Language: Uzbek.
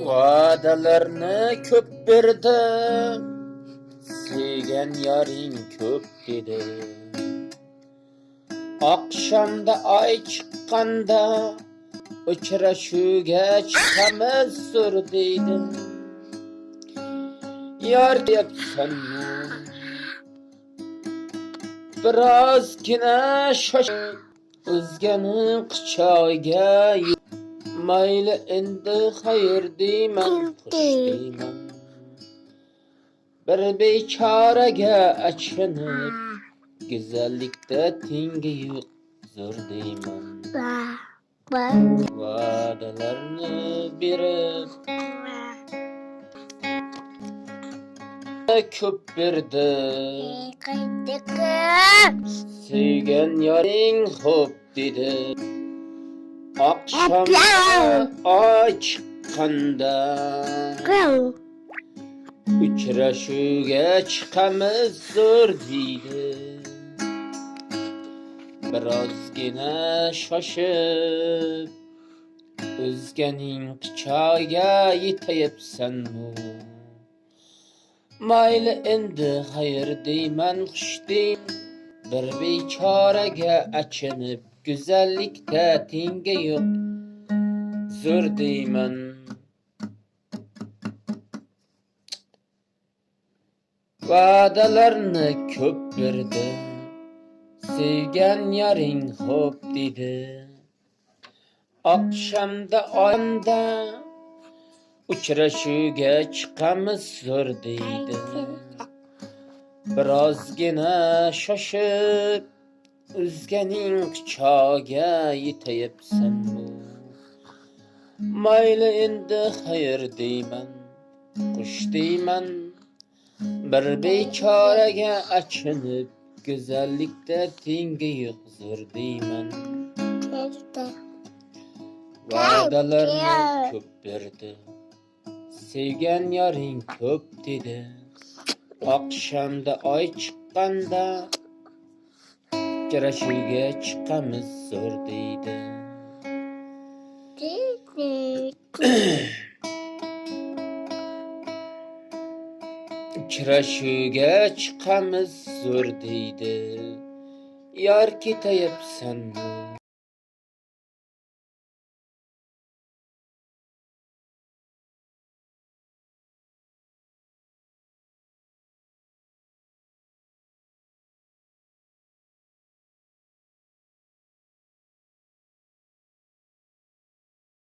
Va'dalarni ko'p berdi, sevgan yoring ko'p dedi. Oqshomda oy chiqqanda uchrashuvga chiqamiz sur deydi. Yor deyapsanmi? Birozgina shoshib o'zgani quchog'iga mayli endi xayr deyman, xush deyman. Bir bechoraga achinib, go'zallikda tengi yo'q zo'r deyman. Va'dalarni berib ko'p berdi, sevgan yoring xo'p dedi. Oqshomda oy chiqqanda uchrashuvga chiqamiz zo'r deydi. Birozgina shoshib o'zganing quchog'iga yetayapsanmi? Mayli endi xayr deyman, xush deyman. Bir bechoraga achinib, go'zallikda tengi yo'q zo'r deyman. Va'dalarni ko'p berdi, sevgan yoring xo'p dedi. Oqshomda oyda uchrashuvga chiqamiz zo'r deydi. Birozgina shoshib o'zganing quchog'iga yetayapsanmi? Mayli endi xayr deyman, xush deyman. Bir bechoraga achinib, go'zallikda tengi yo'q zo'r deyman. Va'dalarni ko'p berdi, sevgan yoring ko'p dedi. Oqshomda oy chiqqanda uchrashuvga chiqamiz zo'r deydi. Uchrashuvga chiqamiz zo'r deydi. Yor ketayapsanmi?